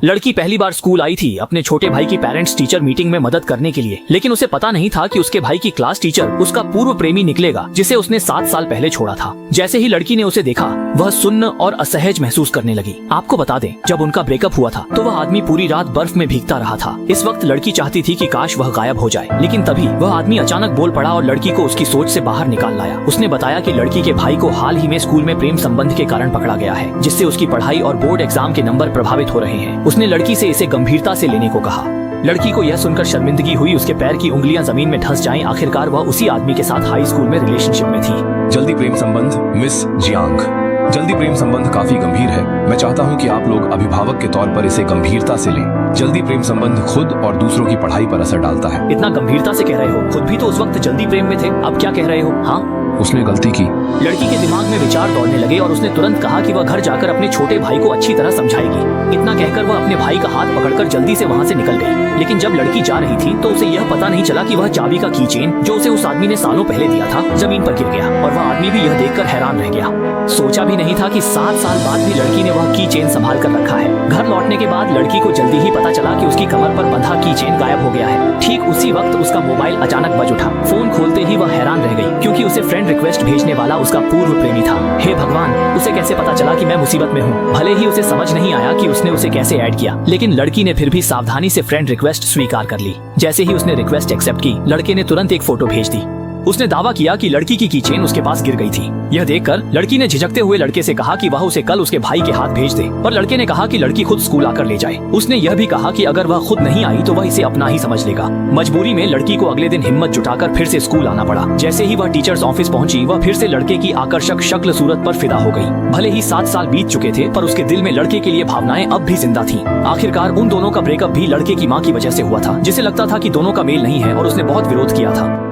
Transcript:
लड़की पहली बार स्कूल आई थी अपने छोटे भाई की पेरेंट्स टीचर मीटिंग में मदद करने के लिए, लेकिन उसे पता नहीं था कि उसके भाई की क्लास टीचर उसका पूर्व प्रेमी निकलेगा जिसे उसने 7 साल पहले छोड़ा था। जैसे ही लड़की ने उसे देखा वह सुन्न और असहज महसूस करने लगी। आपको बता दें, जब उनका ब्रेकअप हुआ था तो वह आदमी पूरी रात बर्फ में भीगता रहा था। इस वक्त लड़की चाहती थी कि काश वह गायब हो जाए, लेकिन तभी वह आदमी अचानक बोल पड़ा और लड़की को उसकी सोच से बाहर निकाल लाया। उसने बताया कि लड़की के भाई को हाल ही में स्कूल में प्रेम संबंध के कारण पकड़ा गया है, जिससे उसकी पढ़ाई और बोर्ड एग्जाम के नंबर प्रभावित हो रहे हैं। उसने लड़की से इसे गंभीरता से लेने को कहा। लड़की को यह सुनकर शर्मिंदगी हुई, उसके पैर की उंगलियां जमीन में धंस जाएं। आखिरकार वह उसी आदमी के साथ हाई स्कूल में रिलेशनशिप में थी। जल्दी प्रेम संबंध मिस जियांग। जल्दी प्रेम संबंध काफी गंभीर है। मैं चाहता हूं कि आप लोग अभिभावक के तौर पर इसे गंभीरता से लें। जल्दी प्रेम संबंध खुद और दूसरों की पढ़ाई पर असर डालता है। इतना गंभीरता से कह रहे हो? खुद भी तो उस वक्त जल्दी प्रेम में थे, अब क्या कह रहे हो? हाँ, उसने गलती की। लड़की के दिमाग में विचार दौड़ने लगे और उसने तुरंत कहा कि वह घर जाकर अपने छोटे भाई को अच्छी तरह समझाएगी। इतना कहकर वह अपने भाई का हाथ पकड़कर जल्दी से वहाँ से निकल गई। लेकिन जब लड़की जा रही थी तो उसे यह पता नहीं चला कि वह चाबी का की चेन जो उसे उस आदमी ने सालों पहले दिया था जमीन पर गिर गया, और वह आदमी भी यह देखकर हैरान रह गया। सोचा भी नहीं था कि 7 साल बाद भी लड़की ने वह की चेन संभाल कर रखा है। घर लौटने के बाद लड़की को जल्दी ही पता चला कि उसकी कमर पर बंधा की चेन गायब हो गया है। ठीक उसी वक्त उसका मोबाइल अचानक बज उठा। फोन खोलते ही वह हैरान रह गई, क्योंकि उसे फ्रेंड रिक्वेस्ट भेजने वाला उसका पूर्व प्रेमी था। हे भगवान, उसे कैसे पता चला कि मैं मुसीबत में हूँ? भले ही उसे समझ नहीं आया कि उसने उसे कैसे ऐड किया, लेकिन लड़की ने फिर भी सावधानी से फ्रेंड रिक्वेस्ट स्वीकार कर ली। जैसे ही उसने रिक्वेस्ट एक्सेप्ट की, लड़के ने तुरंत एक फोटो भेज दी। उसने दावा किया कि लड़की की कीचेन उसके पास गिर गई थी। यह देखकर लड़की ने झिझकते हुए लड़के से कहा कि वह उसे कल उसके भाई के हाथ भेज दे, पर लड़के ने कहा कि लड़की खुद स्कूल आकर ले जाए। उसने यह भी कहा कि अगर वह खुद नहीं आई तो वह इसे अपना ही समझ लेगा। मजबूरी में लड़की को अगले दिन हिम्मत जुटाकर फिर से स्कूल आना पड़ा। जैसे ही वह टीचर्स ऑफिस पहुंची, वह फिर से लड़के की आकर्षक शक्ल सूरत पर फिदा हो गई। भले ही 7 साल बीत चुके थे, पर उसके दिल में लड़के के लिए भावनाएं अब भी जिंदा थीं। आखिरकार उन दोनों का ब्रेकअप भी लड़के की माँ की वजह से हुआ था, जिसे लगता था कि दोनों का मेल नहीं है और उसने बहुत विरोध किया था।